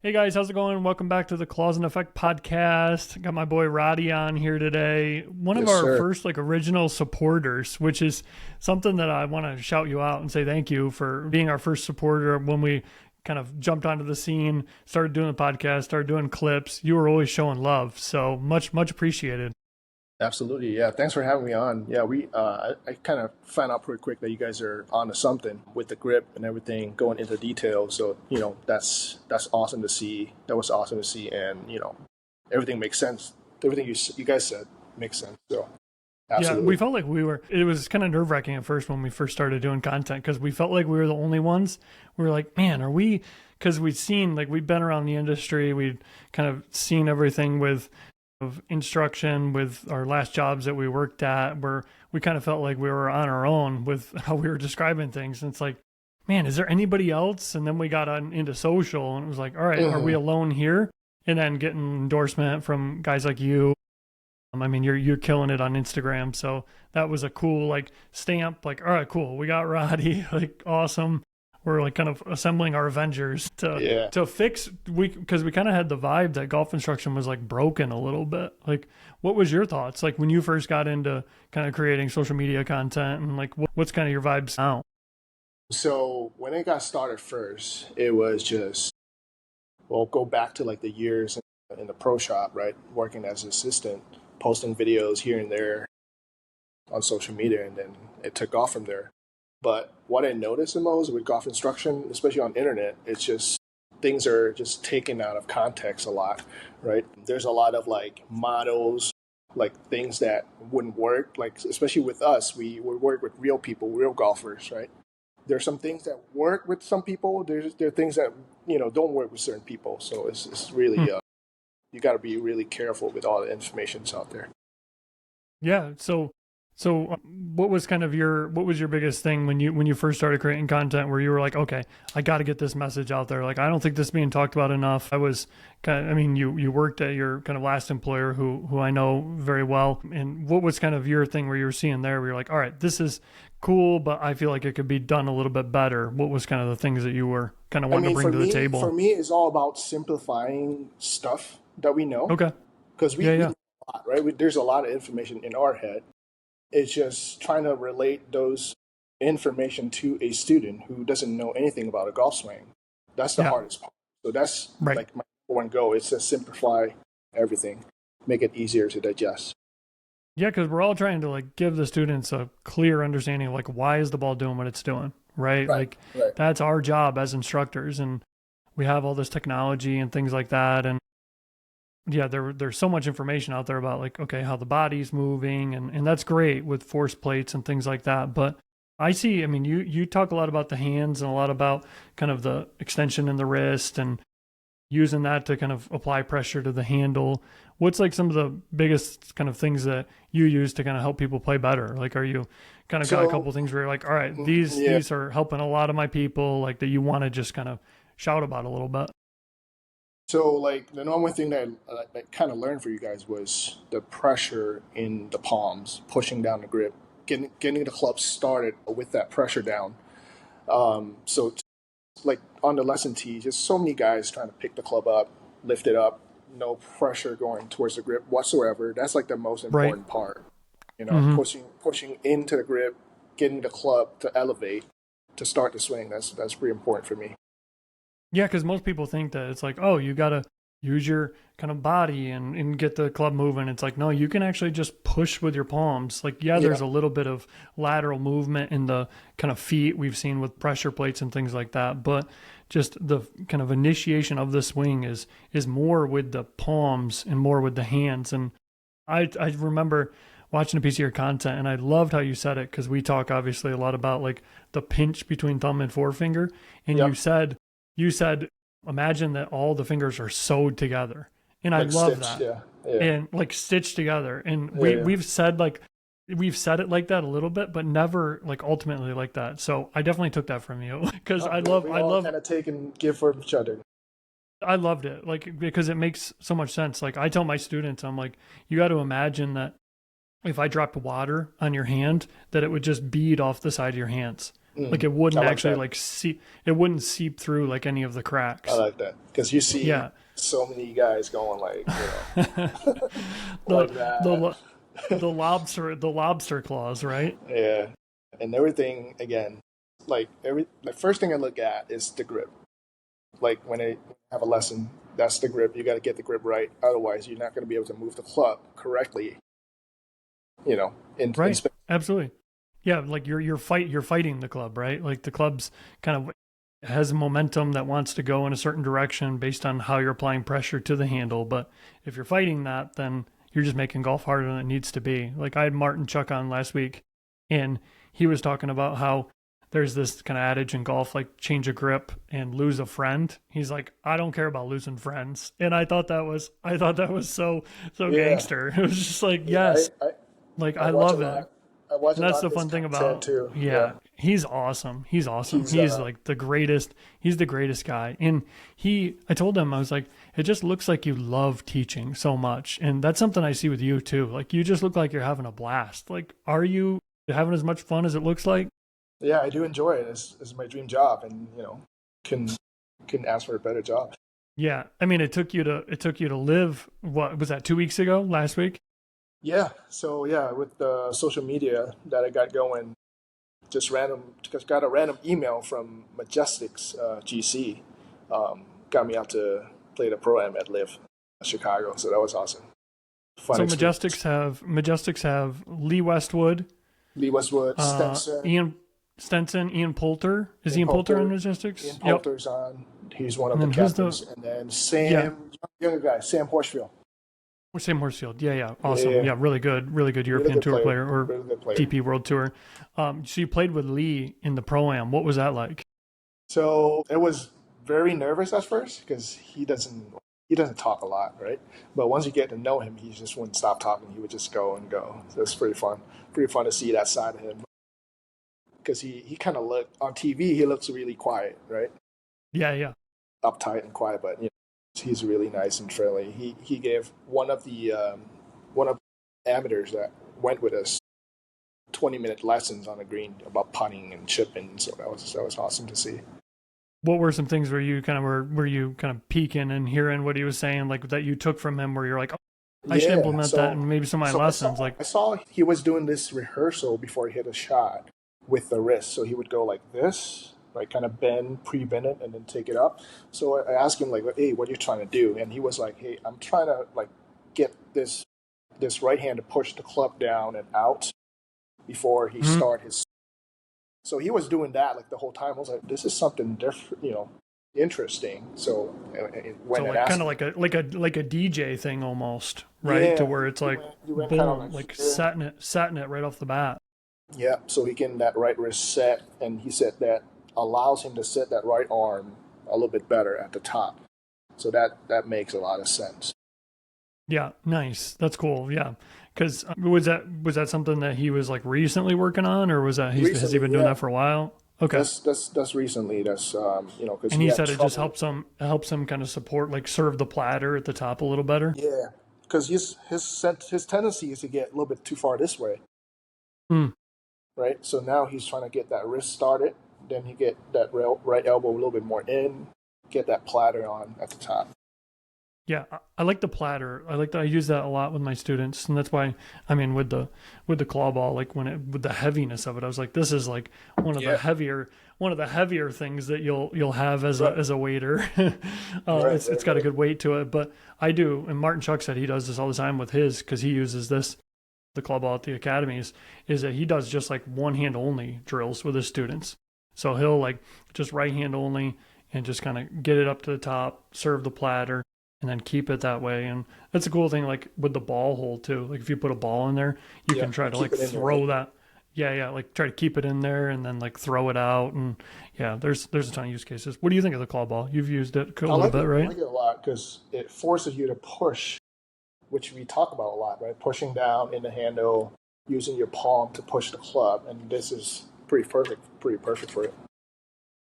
Hey guys, how's it going? Welcome back to the Clause and Effect podcast. Got my boy Rati on here today. One of Yes, our sir. first original supporters, which is something that I want to shout you out and say thank you for being our first supporter when we kind of jumped onto the scene, started doing the podcast, started doing clips. You were always showing love. So much appreciated. Absolutely. Yeah. Thanks for having me on. Yeah, I kind of found out pretty quick that you guys are onto something with the grip and everything, going into detail. So, that's awesome to see. That was awesome to see. And, everything makes sense. Everything you guys said makes sense. So, Yeah, we absolutely. felt like it was kind of nerve wracking at first when we first started doing content because we felt like we were the only ones. We were like, man, are we? Because we'd seen, we'd been around the industry, we'd kind of seen everything with of instruction with our last jobs that we worked at, where we kind of felt like we were on our own with how we were describing things. And it's like, man, is there anybody else? And then we got into social and it was like, all right, are we Hmm. alone here? And then getting endorsement from guys like you. I mean, you're killing it on Instagram, so that was a cool stamp. Like, all right, cool, we got Roddy. Like, awesome. We're kind of assembling our Avengers Yeah. to fix because we kind of had the vibe that golf instruction was broken a little bit. Like, what was your thoughts when you first got into kind of creating social media content and what's kind of your vibes now? So, when it got started first, it was just, well, go back to like the years in the pro shop, right? Working as an assistant, posting videos here and there on social media, and then it took off from there. But what I noticed the most with golf instruction, especially on internet, it's just things are just taken out of context a lot, right? There's a lot of like models, like things that wouldn't work, like especially with us, we would work with real people, real golfers, right? There's some things that work with some people. There are things that don't work with certain people. So it's Hmm. really you got to be really careful with all the information's out there. Yeah. So what was your biggest thing when you first started creating content where you were like, okay, I got to get this message out there. Like, I don't think this is being talked about enough. I mean, you worked at your kind of last employer who I know very well. And what was kind of your thing where you were seeing there where you're like, all right, this is cool, but I feel like it could be done a little bit better. What was kind of the things that you were kind of I wanting to mean, bring for to the me, for table? me, it's all about simplifying stuff that we know Okay. because Yeah, we yeah. know a lot, right? There's a lot of information in our head. It's just trying to relate those information to a student who doesn't know anything about a golf swing. That's the Yeah. hardest part. So that's Right. like my number one goal. It's to simplify everything, make it easier to digest. Yeah, because we're all trying to give the students a clear understanding of why is the ball doing what it's doing, right? Right, right. That's our job as instructors, and we have all this technology and things like that, and yeah, there's so much information out there about okay how the body's moving, and that's great with force plates and things like that, but I see. I mean, you talk a lot about the hands and a lot about kind of the extension in the wrist and using that to kind of apply pressure to the handle. What's some of the biggest kind of things that you use to kind of help people play better? Like, are you kind of got a So couple things where you're like, all right, these yeah, these are helping a lot of my people, that you want to just kind of shout about a little bit? so like the number one thing that I kind of learned for you guys was the pressure in the palms, pushing down the grip, getting the club started with that pressure down. So like on the lesson tee, just so many guys trying to pick the club up, lift it up, no pressure going towards the grip whatsoever. That's like the most Right. important part. Mm-hmm. Pushing into the grip, getting the club to elevate to start the swing. That's pretty important for me. Yeah, because most people think that it's oh, you got to use your kind of body and get the club moving. It's like, no, you can actually just push with your palms. Yeah, Yeah. there's a little bit of lateral movement in the kind of feet we've seen with pressure plates and things like that. But just the kind of initiation of the swing is more with the palms and more with the hands. And I remember watching a piece of your content and I loved how you said it because we talk obviously a lot about the pinch between thumb and forefinger. And Yep. you said, imagine that all the fingers are sewed together. And I Like love stitched. that. Yeah. Yeah. And stitched together. And Yeah. Yeah. we've said it like that a little bit, but never ultimately like that. So I definitely took that from you because Oh, we I all love kind of take and give for each other. I loved it. Because it makes so much sense. I tell my students, I'm like, you got to imagine that if I dropped water on your hand, that it would just bead off the side of your hands. Like it I wouldn't like actually that. like it wouldn't seep through like any of the I cracks. like that because you see Yeah. so many guys going like, the like that. the the lobster claws, right? Yeah, and everything again, like the first thing I look at is the grip. Like when I have a lesson, that's the grip. You got to get the grip right. Otherwise, you're not going to be able to move the club correctly. In Right. Absolutely. Yeah, like you're fighting the club, right? Like the club's kind of has momentum that wants to go in a certain direction based on how you're applying pressure to the handle. But if you're fighting that, then you're just making golf harder than it needs to be. Like I had Martin Chuck on last week, and he was talking about how there's this kind of adage in golf, like change a grip and lose a friend. He's like, I don't care about losing friends. And I thought that was so yeah, gangster. It was just like, yeah. yes, like I I watch a love it. lot. I watch And a that's lot the of his fun thing content about, too. Yeah, yeah, he's awesome. He's awesome. he's He's like the greatest. He's the greatest guy. And I told him, I was like, it just looks like you love teaching so much. And that's something I see with you too. Like you just look like you're having a blast. Like, are you having as much fun as it looks like? yeah. I do enjoy it. It's my dream job, and can can ask for a better job. Yeah. I mean, it took you to live, what was that, 2 weeks ago, last week? Yeah. So yeah, with the social media that I got going, just got a random email from Majestics GC, got me out to play the pro am at Live Chicago. So that was awesome. Fun So experience. Majestics have Lee Westwood, Lee Westwood, Stenson, Ian Stenson, Ian Poulter. Is Ian Ian Poulter on Poulter. Majestics? Ian Yep. Poulter's on. He's one of And the then who's the captains. And then yeah, younger guy, Sam Horsfield. Sam Horsfield. Yeah, yeah, awesome. Yeah, Yeah, really good really European good Tour player. player or Really good player. DP World Tour. So you played with Lee in the Pro Am. What was that like? So it was very nervous at first because he doesn't talk a lot, right? But once you get to know him, he just wouldn't stop talking. He would just go and go. So it's pretty fun. Pretty fun to see that side of him because he kind of look on TV. He looks really quiet, right? Yeah, yeah. Uptight and quiet, but he's really nice and friendly. He gave one of the amateurs that went with us 20-minute lessons on the green about putting and chipping. So that was awesome to see. What were some things where you kind of were you kind of peeking and hearing what he was saying, like that you took from him, where you're like, oh, I should Yeah, implement that in maybe some of my so lessons, like. I saw he was doing this rehearsal before he hit a shot with the wrist. So he would go like this, like kind of bend, pre-bend it, and then take it up. So I asked him like, "Hey, what are you trying to do?" And he was like, "Hey, I'm trying to like get this right hand to push the club down and out before he Mhm. start his." So he was doing that like the whole time. I was like, "This is something different, interesting." So I So went and like kind asked of him. like a DJ thing almost, right? To Yeah, where it's like he went kind of boom, like like here. setting it right off the bat. Yeah, so he can that right wrist set, and he said that allows him to set that right arm a little bit better at the top. So that makes a lot of sense. Yeah, nice. That's cool. Yeah, because was that something that he was like recently working on, or was that has he Recently, been doing yeah, that for a while? Okay. that's recently. That's because And he he had said it just trouble. helps him kind of support like serve the platter at the top a little better. Yeah, because his tendency is to get a little bit too far this way, Mm. right? So now he's trying to get that wrist started. Then he get that right elbow a little bit more in, get that platter on at the top. Yeah, I like the platter. I like that. I use that a lot with my students, and that's why I mean with the claw ball, like when it with the heaviness of it, I was like, this is like Yeah, one of the heavier things that you'll have right, as a waiter. right, It's right, got a right. good weight to it, but I do. And Martin Chuck said he does this all the time with his because he uses this the club ball at the academies is that he does just like one hand only drills with his students. So he'll like just right hand only and just kind of get it up to the top, serve the platter, and then keep it that way. And that's a cool thing, like with the ball hole too. Like if you put a ball in there, you Yeah, can try to keep like it in there, right? throw that. Yeah, yeah, like try to keep it in there and then like throw it out. And yeah, there's a ton of use cases. What do you think of the claw ball? You've used it a I little like bit, it. I right? like it a lot because it forces you to push, which we talk about a lot, right? Pushing down in the handle, using your palm to push the club, and this is pretty perfect for it.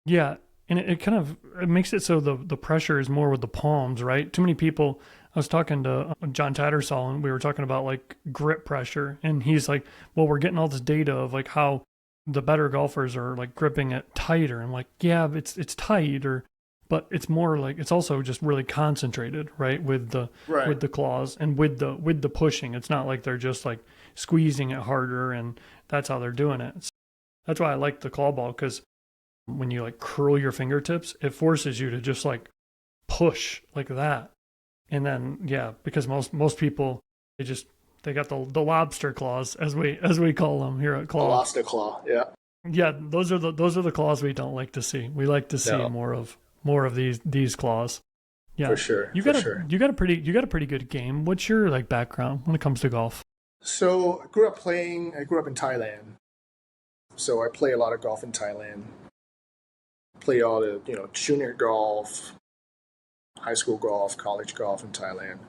Yeah, and it kind of it makes it so the pressure is more with the palms, right? Too many people. I was talking to John Tattersall, and we were talking about like grip pressure, and he's like, "Well, we're getting all this data of like how the better golfers are like gripping it tighter. I'm like, yeah, it's tight, or but it's more like it's also just really concentrated, right? Right. With the claws and with the pushing. It's not like they're just like squeezing it harder and that's how they're doing it. That's why I like the claw ball, because when you like curl your fingertips, it forces you to just like push like that. And then yeah, because most people they got the lobster claws, as we call them here at The Claw. lobster claw. Yeah. Yeah, those are the claws we don't like to see. We like to see No, more of these claws. for Yeah. sure. For sure. You got a pretty good game. What's your like background when it comes to golf? So I grew up in Thailand. So I play a lot of golf in Thailand. Play all the, junior golf, high school golf, college golf in Thailand.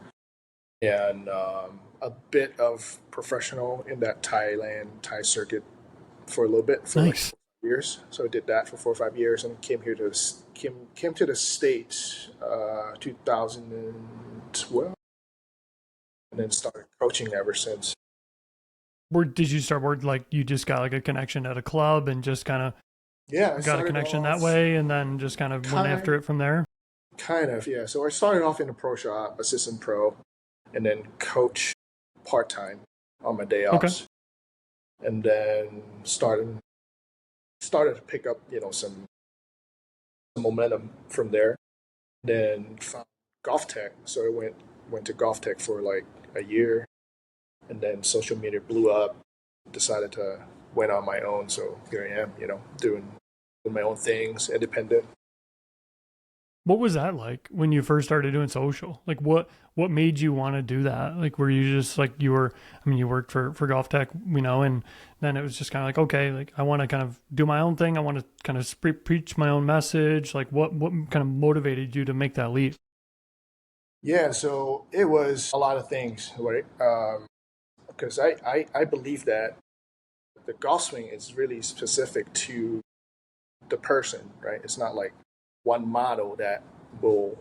And a bit of professional in that Thai circuit for a little bit, for like Nice. 4 years. So I did that for 4 or 5 years, and came to the states 2012, and then started coaching ever since. Where did you start work, like you just got like a connection at a club and just kind of Yeah, I got a started connection that off way and then just kind of went kind after it from there? kind of, yeah. So I started off in the pro shop, assistant pro, and then coach part time on my day Okay. offs, and then started to pick up, some momentum from there. Then found golf tech, so I went to golf tech for like a year, and then social media blew up. Decided to went on my own, so here I am, doing my own things, independent. What was that like when you first started doing social? Like what made you want to do that? Like were you just like you worked for Golf Tech, and then it was just kind of like, okay, like I want to kind of do my own thing. I want to kind of preach my own message. Like what kind of motivated you to make that leap? Yeah, so it was a lot of things, right? Because I believe that the golf swing is really specific to the person, right? It's not like one model that will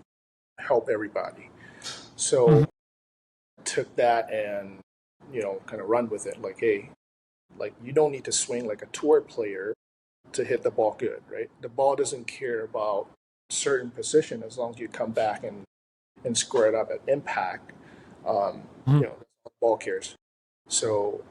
help everybody. Mhm. So I took that and kind of run with it. Like, hey, like you don't need to swing like a tour player to hit the ball good, right? The ball doesn't care about certain position as long as you come back and square it up at impact. Um, Mhm. that's all the ball cares. So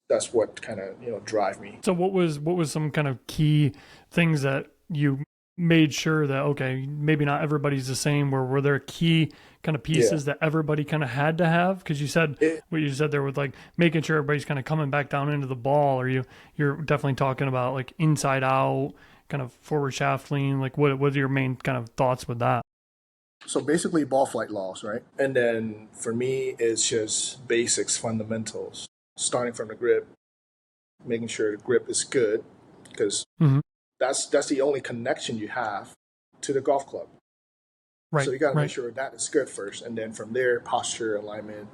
that's what kind of drive me. So what was some kind of key things that you made sure that okay, maybe not everybody's the same, were there key kind of Yeah, pieces that everybody kind of had to have? Because you said it, what you said there with like making sure everybody's kind of coming back down into the ball, or you're definitely talking about like inside out, kind of forward shaft lean. Like what are your main kind of thoughts with that? so basically ball flight laws, right? And then for me, it's just basics, fundamentals, starting from the grip, making sure the grip is good, because Hmm. that's the only connection you have to the golf club. So Right, you got to make right. sure that is good first, and then from there, posture, alignment,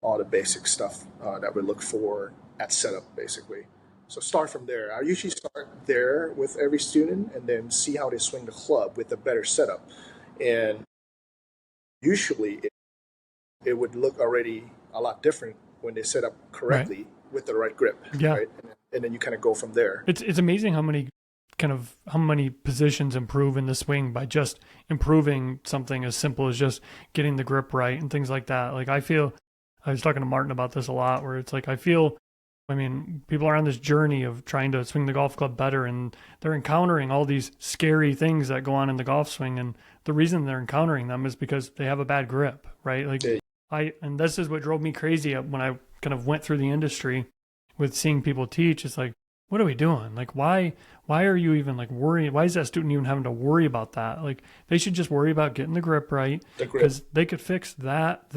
all the basic stuff that we look for at setup, basically. So start from there. I usually start there with every student, and then see how they swing the club with a better setup. And usually, it would look already a lot different when they set up Right. correctly with the right grip, Yeah. right? And then you kind of go from there. It's amazing how many positions improve in the swing by just improving something as simple as just getting the grip right and things like that. Like I was talking to Martin about this a lot, where it's like I mean, people are on this journey of trying to swing the golf club better, and they're encountering all these scary things that go on in the golf swing, and the reason they're encountering them is because they have a bad grip, right? Like Yeah, and this is what drove me crazy when I kind of went through the industry with seeing people teach. It's like, what are we doing? Like, why are you even like worrying? Why is that student even having to worry about that? Like, they should just worry about getting the grip right, the grip. because they could fix that.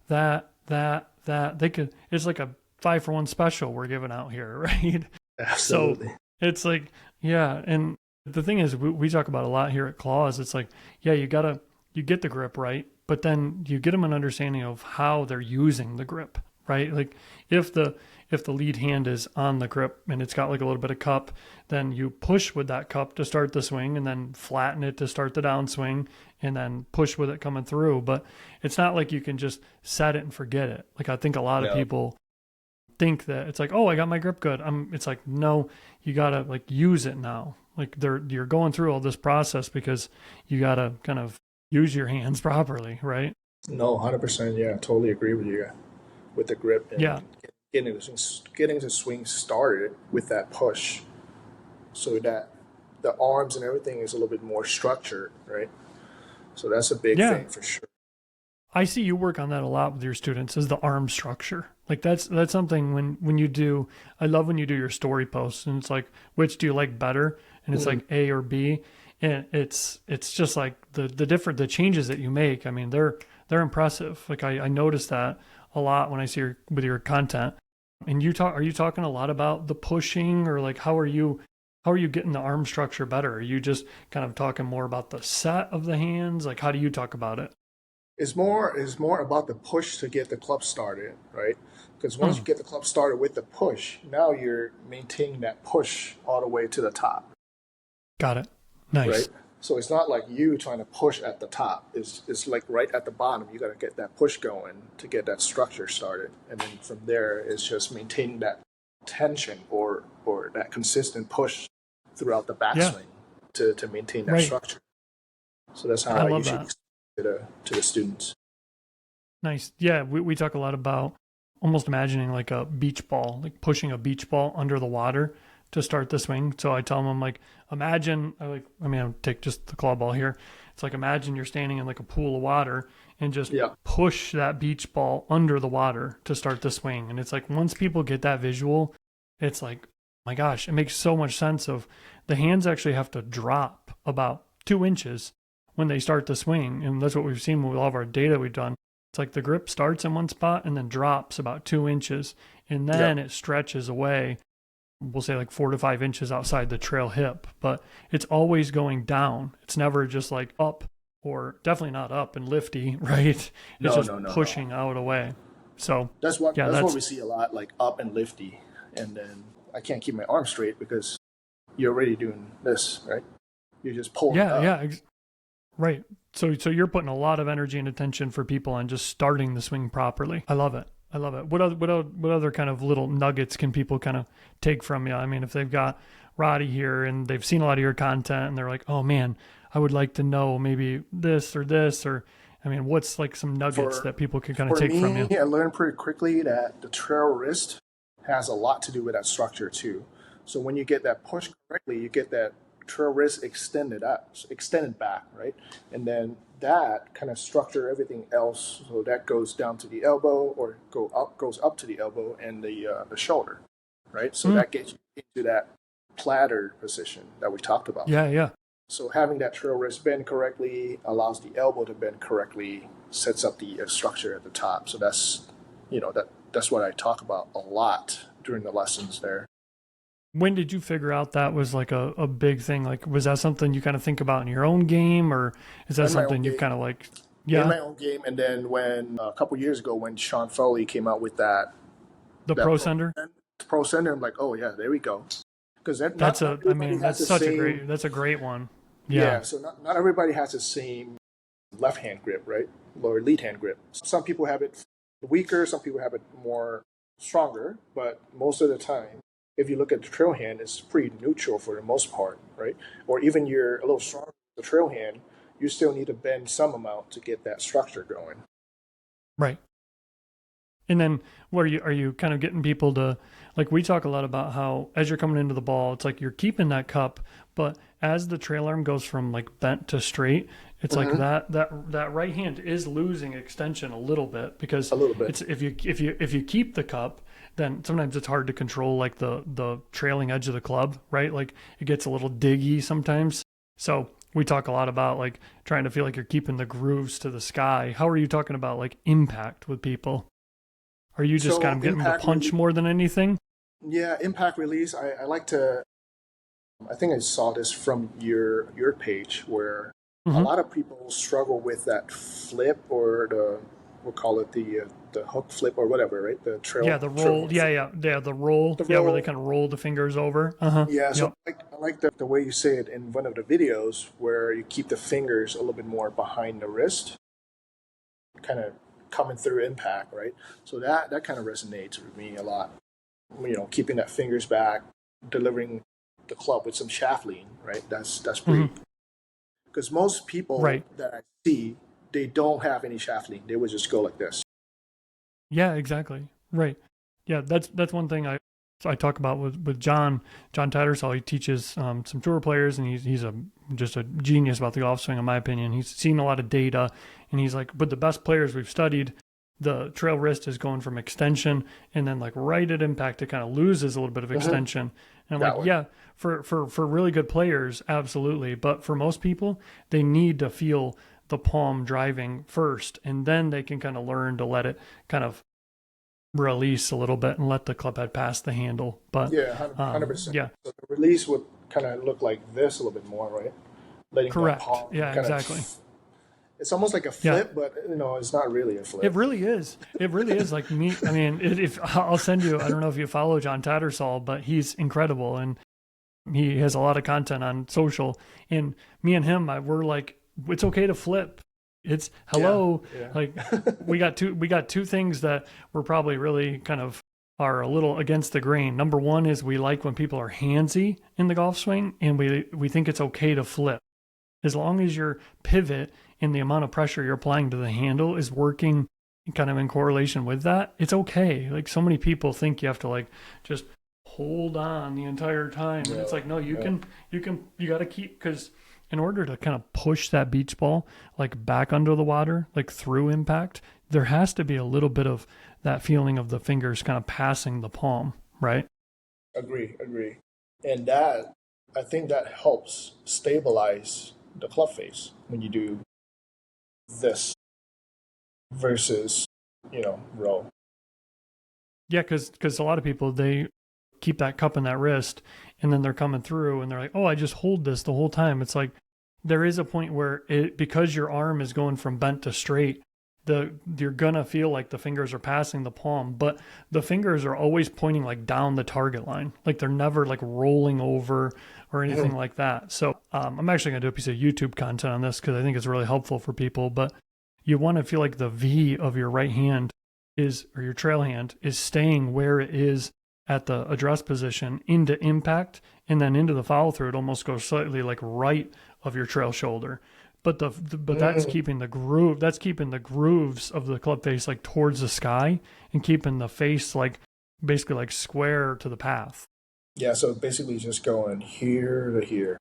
They could, it's like a 5 for 1 special we're giving out here, right? So Absolutely. it's like, yeah. And the thing is, we talk about a lot here at Claws. It's like, yeah, you get the grip right, but then you get them an understanding of how they're using the grip, right? Like if the lead hand is on the grip and it's got like a little bit of cup, then you push with that cup to start the swing and then flatten it to start the downswing and then push with it coming through. But it's not like you can just set it and forget it. Like I think a lot of No. people think that it's like, oh, I got my grip good. It's like, no, you gotta like use it now. Like you're going through all this process because you gotta kind of use your hands properly, right? No, 100%. Yeah, totally agree with you with the grip Yeah. and getting the swing started with that push, so that the arms and everything is a little bit more structured, right? So that's a big Yeah. thing for sure. I see you work on that a lot with your students is the arm structure. Like that's something when you do, I love when you do your story posts and it's like, which do you like better? And it's Mhm. like A or B. And it's just like the changes that you make. I mean, they're impressive. Like I notice that a lot when I see with your content. And are you talking a lot about the pushing or like how are you getting the arm structure better? Are you just kind of talking more about the set of the hands? Like how do you talk about it? It's more about the push to get the club started, right? Because once you Mm, get the club started with the push, now you're maintaining that push all the way to the top, got it. right? Nice. So it's not like you trying to push at the top. It's like right at the bottom. You got to get that push going to get that structure started, and then from there, it's just maintaining that tension or that consistent push throughout the Yeah, backswing to maintain that right. structure. So that's how I I love usually that. explain to the students. Nice. Yeah, we talk a lot about almost imagining like a beach ball, like pushing a beach ball under the water to start the swing. So I tell them like imagine I'll take just the claw ball here. It's like imagine you're standing in like a pool of water and just Yeah. push that beach ball under the water to start the swing. And it's like once people get that visual, it's like, my gosh, it makes so much sense of the hands actually have to drop about 2 inches when they start the swing. And that's what we've seen with all of our data we've done. It's like the grip starts in one spot and then drops about 2 inches, and Yeah. then it stretches away. We'll say like 4 to 5 inches outside the trail hip, but it's always going down. It's never just like up, or definitely not up and lifty, right? It's No, just no, no, no. pushing out away. So, yeah, That's what that's we see a lot, like up and lifty, and then I can't keep my arm straight because you're already doing this, right? You're just pulling yeah, up. yeah, right. So you're putting a lot of energy and attention for people on just starting the swing properly. I love it. I love it. What other kind of little nuggets can people kind of take from you? I mean, if they've got Rati here and they've seen a lot of your content and they're like, "Oh man, I would like to know maybe this or I mean, what's like some nuggets For that people can kind of for take from me, you?" I learned pretty quickly that the trail wrist has a lot to do with that structure too. So when you get that push correctly, you get that trail wrist extended back, right? And then that kind of structure everything else. So that goes down to the elbow or goes up to the elbow and the shoulder, right? So Mm, that gets you into that platter position that we talked about. yeah, yeah. So having that trail wrist bend correctly allows the elbow to bend correctly, sets up the structure at the top. So that's what I talk about a lot during the lessons there. When did you figure out that was like a big thing? Like, was that something you kind of think about in your own game, or is that In my own something you've game, kind of like, in yeah, my own game, and then when a couple years ago when Sean Foley came out with the that pro sender? pro center, I'm like, oh yeah, there we go. Because not I everybody mean, has the same. that's a great one. Yeah. Yeah, so not everybody has the same left hand grip, right? Or lead hand grip. Some people have it weaker, some people have it more stronger, but most of the time, if you look at the trail hand, it's pretty neutral for the most part, right? Or even you're a little stronger with the trail hand, you still need to bend some amount to get that structure going. Right. And then what are you kind of getting people to like we talk a lot about how as you're coming into the ball, it's like you're keeping that cup, but as the trail arm goes from like bent to straight, it's like Mm-hmm. that right hand is losing extension a little bit because A little bit. it's if you keep the cup, then sometimes it's hard to control like the trailing edge of the club, right? Like it gets a little diggy sometimes. So we talk a lot about like trying to feel like you're keeping the grooves to the sky. How are you talking about like impact with people? Are you just kind So of getting them to punch more than anything? impact release. I like to. I think I saw this from your page where a Hmm. lot of people struggle with that flip or we'll call it the hook flip or whatever, right? The Yeah, the trail roll. hand flip. Yeah. The roll. The Yeah, where they roll. kind of roll the fingers over. Uh huh. Yeah, so Yep. I like the way you say it in one of the videos where you keep the fingers a little bit more behind the wrist, kind of coming through impact, right? So that kind of resonates with me a lot. keeping that fingers back, delivering the club with some shaft lean, right? That's Hmm. pretty. Because most people Right. that I see, they don't have any shaft lean. They would just go like this. Yeah, exactly. Right. Yeah, that's one thing I talk about with John Tattersall. He teaches some tour players, and he's a just a genius about the golf swing, in my opinion. He's seen a lot of data, and he's like, but the best players we've studied, the trail wrist is going from extension, and then like right at impact, it kind of loses a little bit of Mm-hmm. extension. And I'm That like, way. yeah, for really good players, absolutely, but for most people, they need to feel the palm driving first, and then they can kind of learn to let it kind of release a little bit and let the club head pass the handle. But Yeah, 100%. yeah, So the release would kind of look like this a little bit more, right? Letting that correct. palm Yeah, kind of, exactly. it's almost like a Yeah, flip, but it's not really a it flip. really is. It really is like me. I mean, if I'll send you, I don't know if you follow John Tattersall, but he's incredible and he has a lot of content on social. And me and him, we're like, it's okay to flip. It's Yeah, hello. yeah. Like we got two things that we're probably really kind of are a little against the grain. Number one is we like when people are handsy in the golf swing, and we think it's okay to flip as long as your pivot and the amount of pressure you're applying to the handle is working kind of in correlation with that. It's okay. Like so many people think you have to like just hold on the entire time, and it's No, like no, you no. can you got to keep because in order to kind of push that beach ball like back under the water, like through impact, there has to be a little bit of that feeling of the fingers kind of passing the palm, right? Agree, agree. And that, I think that helps stabilize the club face when you do this versus, row. Yeah, because a lot of people they keep that cup in that wrist, and then they're coming through, and they're like, oh, I just hold this the whole time. It's like there is a point where it because your arm is going from bent to straight, you're gonna feel like the fingers are passing the palm, but the fingers are always pointing like down the target line, like they're never like rolling over or anything Mhm. like that. So I'm actually gonna do a piece of YouTube content on this because I think it's really helpful for people. But you want to feel like the V of your right hand is or your trail hand is staying where it is at the address position into impact and then into the follow through. It almost goes slightly like right of your trail shoulder, but but that's Mm. keeping the groove. That's keeping the grooves of the club face like towards the sky and keeping the face like basically like square to the path. Yeah, so basically just going here to here.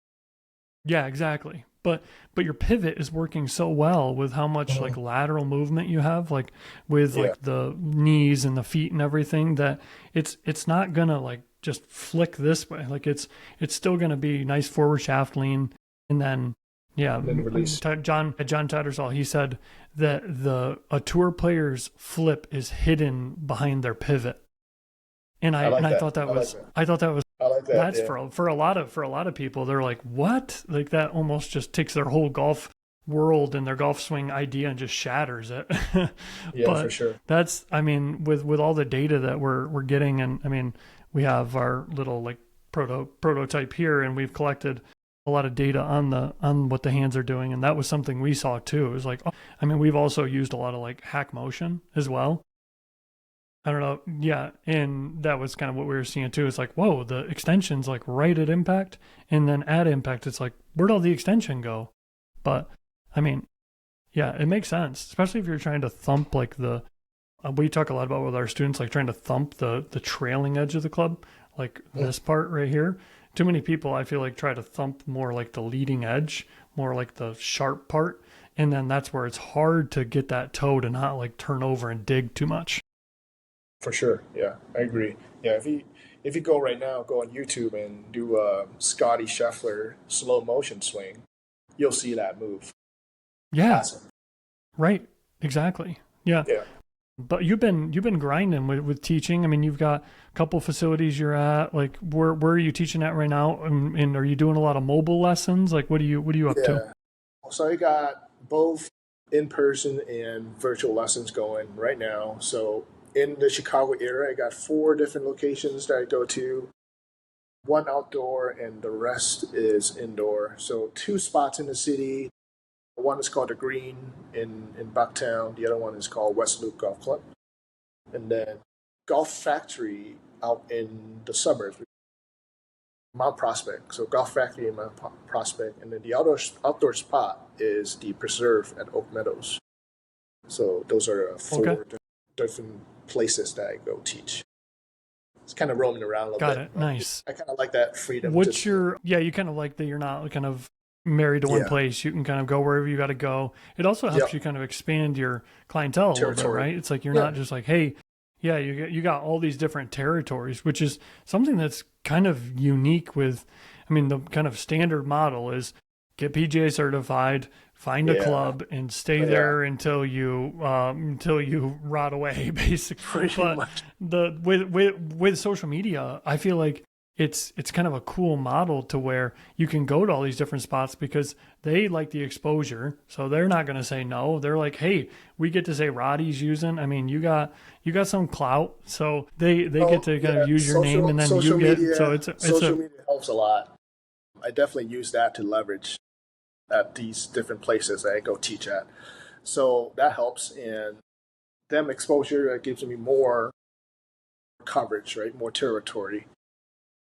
Yeah, exactly. But your pivot is working so well with how much like Mhm. lateral movement you have, like with Yeah, like the knees and the feet and everything, that it's not gonna like just flick this way. Like it's still gonna be nice forward shaft lean, and then yeah, and then release. John Tattersall he said that the a tour player's flip is hidden behind their pivot, and I like I that. thought that I like was that. I thought that was I like that. that's Yeah. for a lot of people. They're like, what? Like that almost just takes their whole golf world and their golf swing idea and just shatters it. Yeah, for But sure. that's, I mean, with all the data that we're getting, and I mean, we have our little like prototype here, and we've collected a lot of data on what the hands are doing, and that was something we saw too. It was like, oh, I mean, we've also used a lot of like hack motion as well. I don't know. Yeah. And that was kind of what we were seeing too. It's like, whoa, the extension's like right at impact. And then at impact, it's like, where'd all the extension go? But I mean, yeah, it makes sense, especially if you're trying to thump like we talk a lot about with our students, like trying to thump the trailing edge of the club, like Mhm. this part right here. Too many people, I feel like, try to thump more like the leading edge, more like the sharp part. And then that's where it's hard to get that toe to not like turn over and dig too much. For sure. Yeah, I agree. Yeah, if you go right now, go on YouTube and do a Scotty Scheffler slow motion swing, you'll see that move. Yeah. Awesome. Right. Exactly. Yeah. Yeah. But you've been grinding with teaching. I mean, you've got a couple facilities you're at. Like, where are you teaching at right now? And are you doing a lot of mobile lessons? Like, what are you up to? Yeah. So I got both in person and virtual lessons going right now. So in the Chicago area, I got four different locations that I go to. One outdoor and the rest is indoor. So two spots in the city. One is called the Green in Bucktown. The other one is called West Loop Golf Club. And then Golf Factory out in the suburbs, Mount Prospect. So Golf Factory in Mount Prospect, and then the outdoor spot is the Preserve at Oak Meadows. So those are Okay. four different places that I go teach. It's kind of roaming around a little Got bit, it. but Nice. I kind of like that freedom. What's Just your, yeah, you kind of like that you're not kind of married to one yeah, place. You can kind of go wherever you got to go. It also helps yep, you kind of expand your clientele a little bit, territory. right? It's like you're Yeah, not just like, hey, yeah, you got all these different territories, which is something that's kind of unique with, I mean, the kind of standard model is get PGA certified, find a yeah, club, and stay yeah. there until you rot away, basically. Pretty But much. with social media, I feel like it's kind of a cool model to where you can go to all these different spots because they like the exposure, so they're not going to say no. They're like, hey, we get to say Rati's using. I mean, you got some clout, so they get Oh to kind yeah, of use your name, and then you social get so media, it's a social media helps a lot. I definitely use that to leverage at these different places that I go teach at. So that helps, and them exposure gives me more coverage, right? More territory.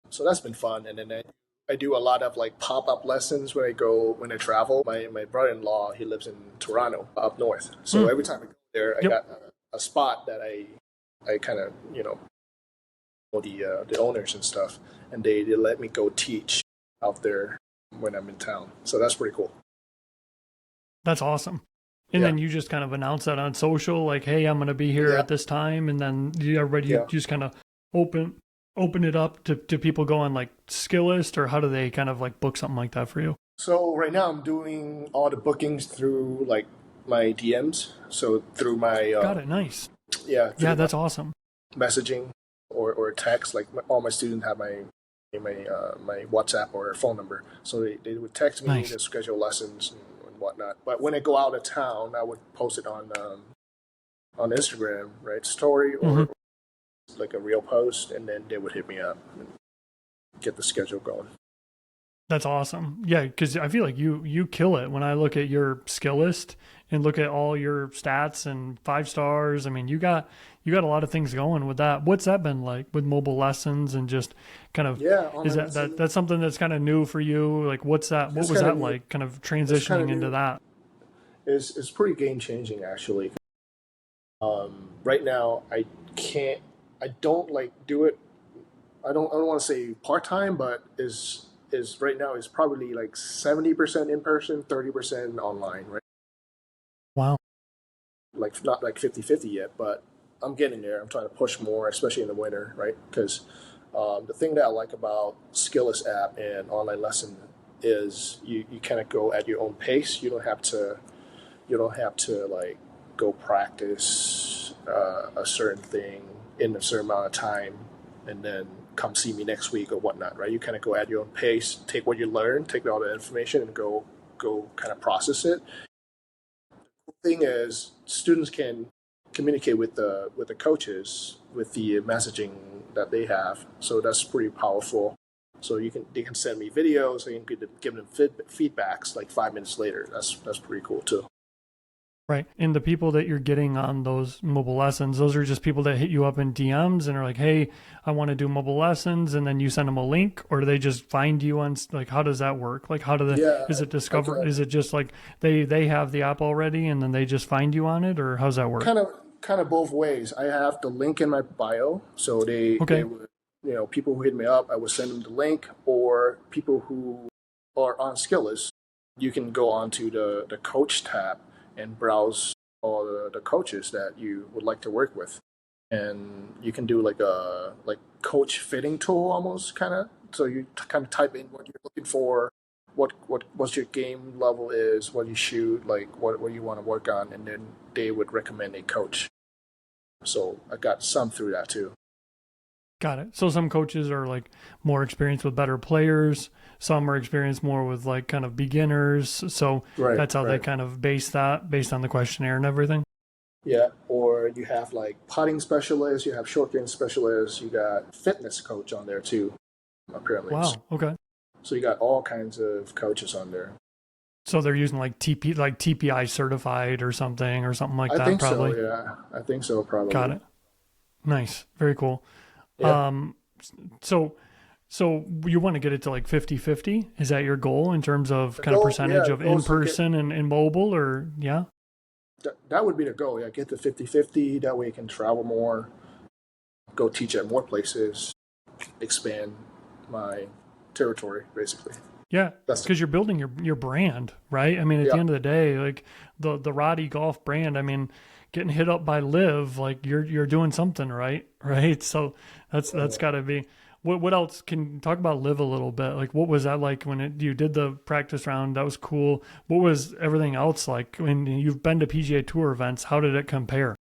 So that's been fun. And then I do a lot of like pop up lessons when I travel. My brother in law, he lives in Toronto up north. So mm, every time I go there, I yep, got a spot that I kind of know the owners and stuff, and they let me go teach out there when I'm in town. So that's pretty cool. that's awesome. And Yeah, then you just kind of announce that on social, like, hey, I'm going to be here yeah, at this time, and then everybody you yeah. just kind of open open it up to people go on like Skillist, or how do they kind of like book something like that for you? So right now I'm doing all the bookings through like my DMs. So through my Got it. Nice. Yeah, through my that's awesome. messaging or text. Like all my students have my WhatsApp or phone number, so they would text me Nice. to schedule lessons and whatnot. But when I go out of town, I would post it on Instagram, right, story Hmm. or like a real post, and then they would hit me up and get the schedule going. That's awesome. Yeah, because I feel like you kill it when I look at your skill list and look at all your stats and 5 stars. I mean, you got a lot of things going with that. What's that been like with mobile lessons and just kind of Yeah, is online that lessons. that's something that's kind of new for you? Like what's that? What It's was kind of that new. like? Kind of It's kind of transitioning into new. that. It's pretty game changing actually. Right now, can't. I don't like do it. I don't want to say part time, but is right now is probably like 70% in person, 30% online. Right, Wow. like not like 50-50 yet, but I'm getting there. I'm trying to push more, especially in the winter, right? Because the thing that I like about Skillest app and online lesson is you kind of go at your own pace. You don't have to like go practice a certain thing in a certain amount of time and then come see me next week or whatnot, right? You kind of go at your own pace, take what you learn, take all the information, and go kind of process it. The thing is, students can communicate with the coaches with the messaging that they have, so that's pretty powerful. So they can send me videos, they can give them feedbacks like 5 minutes later. That's pretty cool too. Right. And the people that you're getting on those mobile lessons, those are just people that hit you up in DMs and are like, "Hey, I want to do mobile lessons," and then you send them a link, or do they just find you on like how does that work? Like Yeah, is it I discover get is it just like they have the app already and then they just find you on it, or how's that work? kind of both ways. I have the link in my bio, so they Okay. would people who hit me up, I would send them the link, or people who are on Skillist, you can go onto the coach tab and browse all the coaches that you would like to work with, and you can do like a like coach fitting tool almost kind of. So you kind of type in what you're looking for, what's your game level is, what you shoot, like what you want to work on, and then they would recommend a coach. So I got some through that too. Got it. So some coaches are like more experienced with better players, some are experienced more with like kind of beginners. So Right, that's how they right. kind of base that based on the questionnaire and everything. Yeah, or you have like putting specialists, you have short game specialists, you got fitness coach on there too, apparently. Wow. Okay. So you got all kinds of coaches on there. So they're using like TPI certified or something like I that, think so, probably. yeah. I think so, Got probably. it. Nice. Very cool. Yeah. Um, so so you want to get it to like 50-50? Is that your goal in terms of The kind of goal, yeah, percentage the of goal in is to get person and mobile or yeah? that would be the goal. Yeah, get to 50-50. That way you can travel more, go teach at more places, expand my territory, basically. Yeah, That's because you're building your brand, right? I mean, at the yeah, end of the day, like the Rati golf brand, I mean, getting hit up by Liv, like you're doing something right, right? So that's got to be. What else can talk about Liv a little bit? Like, what was that like when you did the practice round? That was cool. What was everything else like when you've been to PGA Tour events? How did it compare?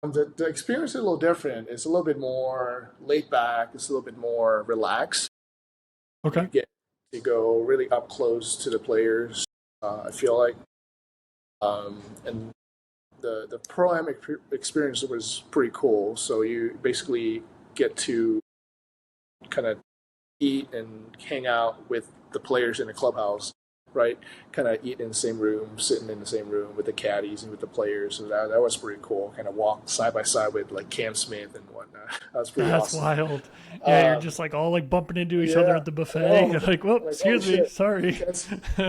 the experience is a little different. It's a little bit more laid back. It's a little bit more relaxed. You Okay. get to go really up close to the players. I feel like, and the pro am experience was pretty cool. So you basically get to kind of eat and hang out with the players in the clubhouse, right? Kind of eat in the same room, sitting in the same room with the caddies and with the players. So that was pretty cool. Kind of walk side by side with like Cam Smith and whatnot. That was pretty That's awesome. wild. Yeah, you're Um, just like all like bumping into each other yeah, at the I buffet. know. You're like, whoop, Like, oh excuse me, shit. sorry.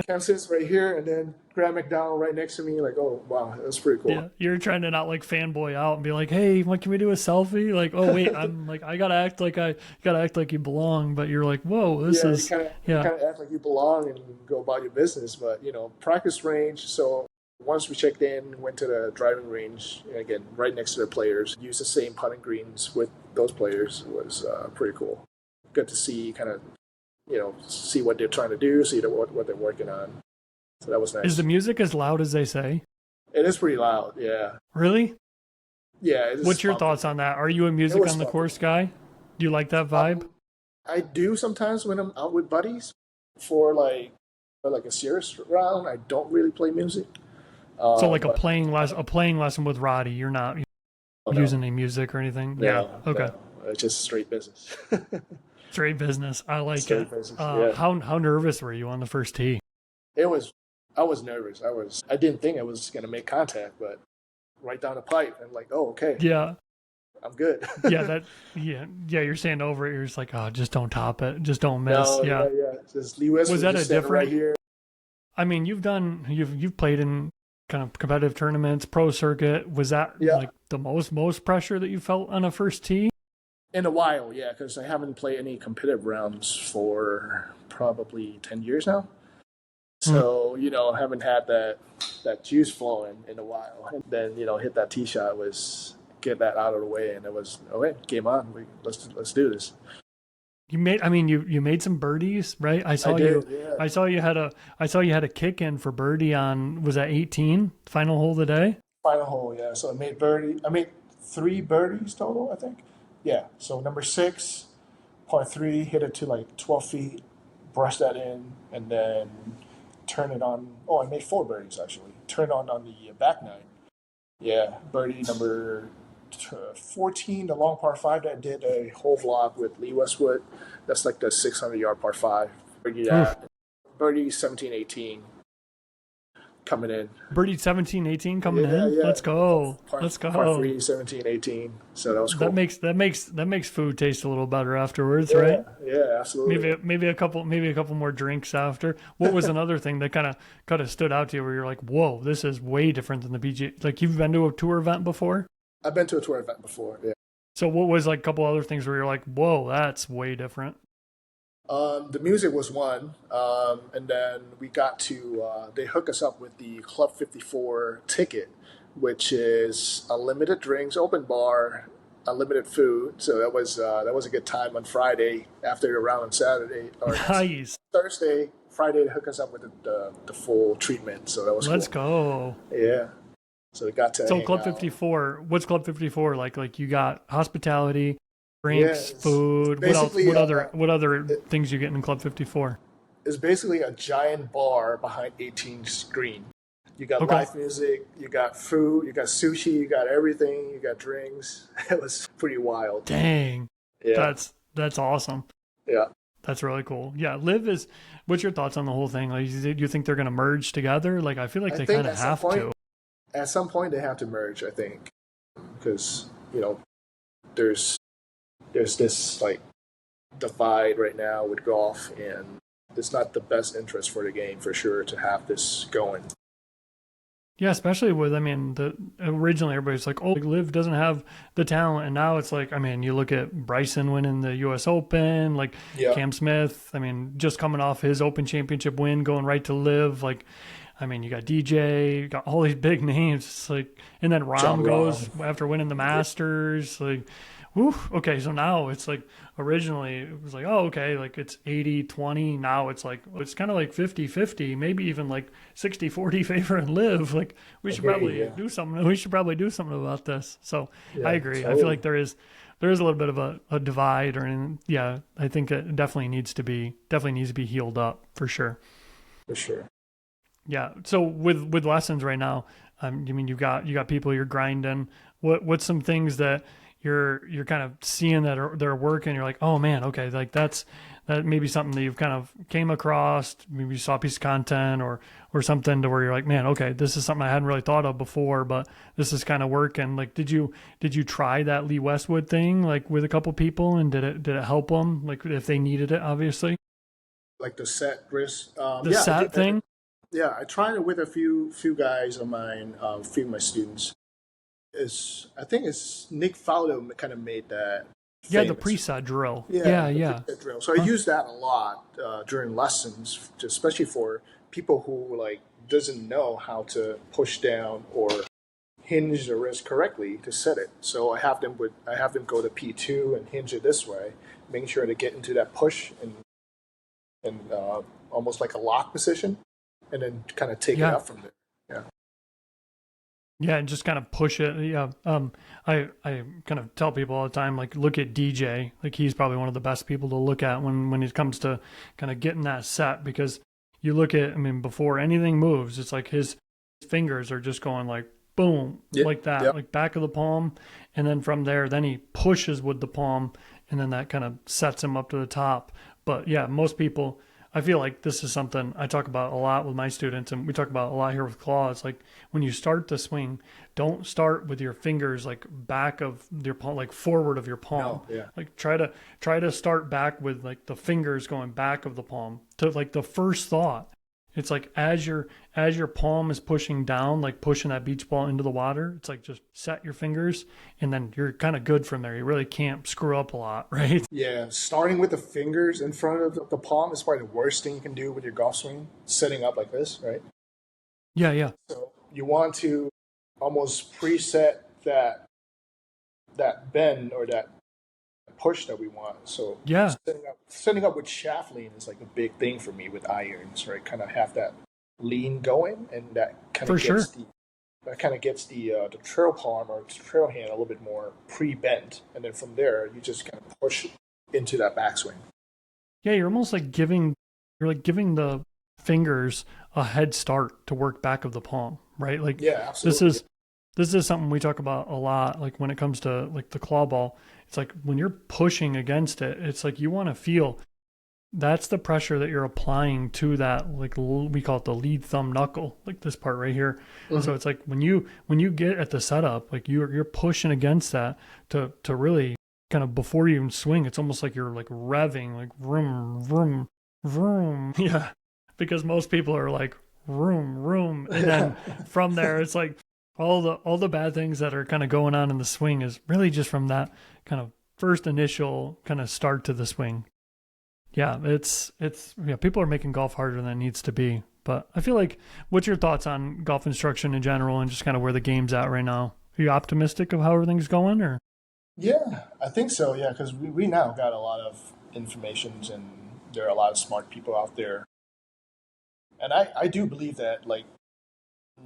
Cam Smith's right here, and then Graham McDowell right next to me. Like, oh wow, that's pretty cool. Yeah, you're trying to not like fanboy out and be like, "Hey, what can we do a selfie?" Like, "Oh wait, I'm like I gotta act like you belong," but you're like, "Whoa, this Yeah, is you yeah, kind of act like you belong and go about your business, but practice range. So once we checked in, went to the driving range again, right next to the players. Used the same putting greens with those players. It was pretty cool. Good to see, kind of see what they're trying to do, see what they're working on. So that was is the nice. music as loud as they say?" It is pretty loud. Yeah, Really? yeah, it is What's your pumping. thoughts on that? Are you a It music was on the pumping. course guy? Do you like that vibe? I do sometimes when I'm out with buddies for like a serious round. I don't really play music. So like But a playing lesson with Roddy, you're not oh no, using any music or anything? Yeah. no, Okay. no, it's just straight business. Straight business. I like it. Straight business. Yeah, How nervous were you on the first tee? it was. I was nervous. I didn't think I was gonna make contact, but right down the pipe, I'm like, oh, okay, Yeah. I'm good. Yeah, yeah, you're saying over it, you're just like, oh, just don't top it. Just don't miss. No, Yeah. yeah, yeah. This Lee West Was was that just a standing right different here I mean, you've played in kind of competitive tournaments, pro circuit. Was that yeah, like the most pressure that you felt on a first tee? in a while, yeah, because I haven't played any competitive rounds for probably 10 years now. Hmm. So haven't had that juice flowing in a while. And then hit that tee shot was get that out of the way, and it was okay. Game on. Let's do this. You made some birdies, right? I did, yeah. I saw you had a kick in for birdie on, was that 18? Final hole of the day? Final hole, yeah. So I made birdie. I made three birdies total, I think. Yeah. So number six, par three, hit it to like 12 feet, brush that in, and then turn it on. Oh, I made four birdies actually. Turn on the back nine. Yeah, birdie number 14, the long par five that did a whole vlog with Lee Westwood. That's like the 600-yard par five. Birdie Oof. that. Birdie 17, 18 coming in. Birdie 17, 18 coming Yeah, in. yeah. Let's go. Let's Par go. three, 17, 18. So that was That cool. makes food taste a little better afterwards, Yeah, right? yeah, absolutely. Maybe a couple more drinks after. What was another thing that kind of stood out to you where you're like, whoa, this is way different than the PGA? Like you've been to a tour event before, I've been to a tour event before. Yeah. so what was like a couple other things where you're like, whoa, that's way different. The music was one, and then we got to they hook us up with the Club 54 ticket, which is unlimited drinks, open bar, unlimited food. So that was a good time on Friday after the round on Saturday or Nice. Thursday. Friday to hook us up with the full treatment. So that was Let's cool. go. Yeah. So we got to So hang Club out. 54, what's Club 54 like? Like you got hospitality, Yeah, drinks, food. What else? basically What other things you get in Club 54? it's basically a giant bar behind 18 screen. You got Okay. live music, you got food, you got sushi, you got everything, you got drinks. It was pretty wild. Dang. Yeah, That's awesome. yeah. That's really cool. Yeah, Live is. What's your thoughts on the whole thing? Like, do you think they're going to merge together? Like, I feel like I they think kind of have to. at some point they have to merge. I think because there's there's this like divide right now with golf, and it's not the best interest for the game for sure to have this going. Yeah, especially with, I mean, the originally everybody's like, oh, like, Liv doesn't have the talent, and now it's like, I mean, you look at Bryson winning the U.S. Open, like Yeah, Cam Smith. I mean, just coming off his Open Championship win, going right to Liv. Like, I mean, you got DJ, you got all these big names. It's like, and then John Rahm Rahm. goes after winning the Masters. Like, whew, okay, so now it's like originally it was like, oh, okay, like it's 80-20. Now it's like, it's kind of like 50-50, maybe even like 60-40 favor and Live. Like, we should Agree. probably Yeah, do something. We should probably do something about this. So I yeah, agree. I feel totally, like there is a little bit of a divide, yeah, I think it definitely needs to be healed up for sure. for sure. Yeah. So with lessons right now, you mean you got people you're grinding. What's some things that you're kind of seeing that they're working? You're like, oh man, okay, like that may be something that you've kind of came across. Maybe you saw a piece of content or something to where you're like, man, okay, this is something I hadn't really thought of before, but this is kind of working. Like, did you try that Lee Westwood thing like with a couple people, and did it help them? Like if they needed it, obviously Like the set risk. the Yeah, I did. sat thing. Yeah, I tried it with a few guys of mine, a few of my students. Is I think it's Nick Faldo kind of made that Yeah, the famous. preset drill. Yeah, Yeah, the yeah. preset drill. So I Huh? use that a lot during lessons, especially for people who like doesn't know how to push down or hinge the wrist correctly to set it. So I have them go to P2 and hinge it this way, making sure to get into that push and almost like a lock position, and then kind of take it Yeah. up from there. Yeah. Yeah, and just kind of push it. Yeah. I kind of tell people all the time, like, look at DJ. Like, he's probably one of the best people to look at when it comes to kind of getting that set, because you look at, I mean, before anything moves, it's like his fingers are just going like boom, Yeah. like that, Yep. like back of the palm. And then from there, then he pushes with the palm, and then that kind of sets him up to the top. But yeah, most people, I feel like this is something I talk about a lot with my students, and we talk about a lot here with claws. Like when you start the swing, don't start with your fingers like back of your palm, like forward of your palm. No. Yeah. Like try to start back with like the fingers going back of the palm to like the first thought. It's like as your palm is pushing down, like pushing that beach ball into the water, it's like just set your fingers, and then you're kind of good from there. You really can't screw up a lot, right? Yeah, starting with the fingers in front of the palm is probably the worst thing you can do with your golf swing, setting up like this, right? Yeah, yeah. So you want to almost preset that bend or that push that we want. So Yeah, setting up with shaft lean is like a big thing for me with irons, right? Kind of have that lean going, and for sure. that kind of gets the trail palm or trail hand a little bit more pre-bent, and then from there you just kind of push into that backswing. Yeah, you're like giving the fingers a head start to work back of the palm, right? Like Yeah, this absolutely. is this is something we talk about a lot, like when it comes to like the claw ball. It's like when you're pushing against it, it's like you want to feel that's the pressure that you're applying to that, like we call it the lead thumb knuckle, like this part right here. So Hmm. it's like when you get at the setup, like you're pushing against that to really kind of before you even swing. It's almost like you're like revving, like vroom vroom vroom. Yeah, because most people are like vroom vroom, and then from there it's like all the bad things that are kind of going on in the swing is really just from that kind of first initial kind of start to the swing. Yeah, it's yeah, people are making golf harder than it needs to be. But I feel like, what's your thoughts on golf instruction in general and just kind of where the game's at right now? Are you optimistic of how everything's going, or? Yeah, I think so. Yeah, because we now got a lot of informations, and there are a lot of smart people out there. And I do believe that like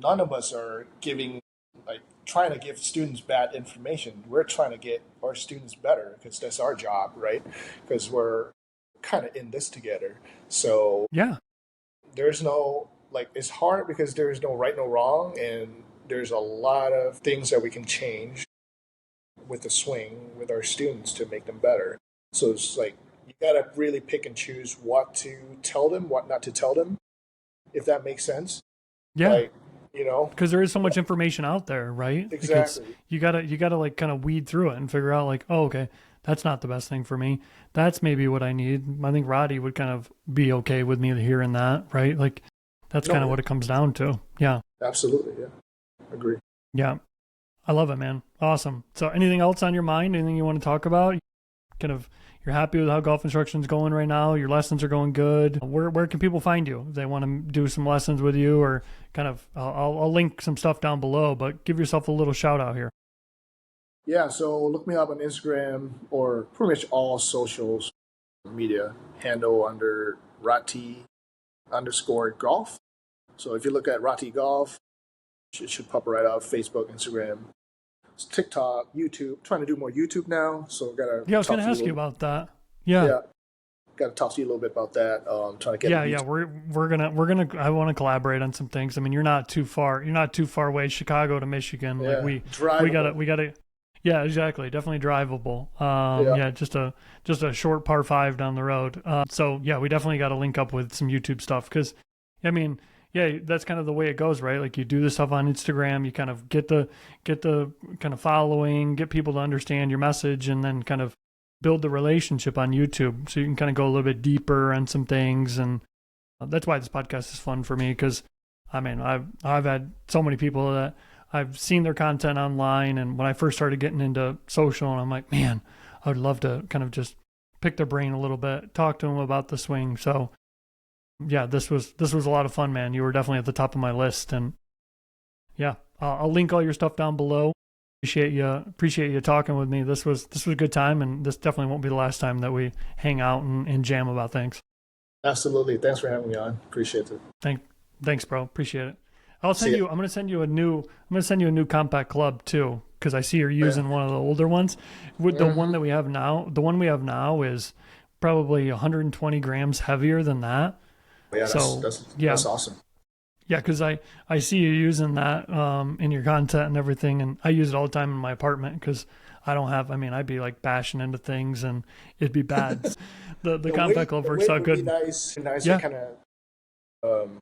none of us are giving like trying to give students bad information. We're trying to get our students better because that's our job, right? Because we're kind of in this together. So Yeah, there's no like it's hard because there's no right, no wrong, and there's a lot of things that we can change with the swing with our students to make them better. So it's like you gotta really pick and choose what to tell them, what not to tell them, if that makes sense. yeah, Like, you know, because there is so much information out there, right? Like exactly. you gotta like kind of weed through it and figure out like, oh, okay, that's not the best thing for me. That's maybe what I need. I think Rati would kind of be okay with me hearing that, right? Like that's No, kind of yeah, what it comes down to. Yeah. absolutely. Yeah, agree. Yeah. I love it, man. Awesome. So anything else on your mind? Anything you want to talk about? Kind of you're happy with how golf instruction's going right now? Your lessons are going good. Where can people find you if they want to do some lessons with you, or kind of I'll link some stuff down below, but give yourself a little shout out here. Yeah, so look me up on Instagram or pretty much all socials media handle under Rati underscore golf. So if you look at Rati Golf, it should pop right up. Facebook, Instagram, TikTok, YouTube. Trying to do more YouTube now, so gotta Yeah, I was going talk to to you a ask you little. about that. Yeah. Yeah, gotta talk to you a little bit about that. Trying to get a Yeah, yeah, YouTube. we're gonna I want to collaborate on some things. I mean, you're not too far away, Chicago to Michigan. Like Yeah, we drivable. gotta yeah, exactly, definitely drivable. Yeah, Yeah, just a short par five down the road. So yeah, we definitely got to link up with some YouTube stuff because, I mean, yeah, that's kind of the way it goes, right? Like you do the stuff on Instagram, you kind of get the kind of following, get people to understand your message, and then kind of build the relationship on YouTube so you can kind of go a little bit deeper on some things. And that's why this podcast is fun for me because I mean, I've had so many people that I've seen their content online, and when I first started getting into social, and I'm like, man, I would love to kind of just pick their brain a little bit, talk to them about the swing. So yeah, this was a lot of fun, man. You were definitely at the top of my list, and yeah, I'll link all your stuff down below. Appreciate you talking with me. This was a good time, and this definitely won't be the last time that we hang out and jam about things. absolutely. Thanks for having me on. Appreciate it. Thank, Thanks, bro. Appreciate it. See ya. I'm gonna send you a new compact club too, because I see you're Yeah. using one of the older ones. With the one Hmm. that we have now, the one we have now is probably 120 grams heavier than that. Yeah, So yeah, that's awesome. yeah, because I see you using that in your content and everything, and I use it all the time in my apartment because I don't have. I mean, I'd be like bashing into things and it'd be bad. The compact club The works weight out would be good. nice to Yeah, kind of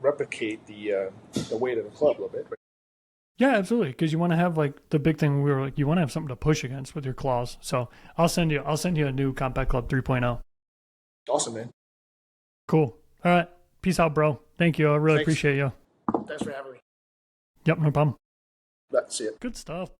replicate the weight of the club a little bit. yeah, absolutely. Because you want to have like the big thing we were like, you want to have something to push against with your claws. So I'll send you a new compact club 3.0. Awesome, man. Cool. All right. Peace out, bro. Thank you. I really Thanks. appreciate you. Thanks for having me. Yep, no problem. That's it. Good stuff.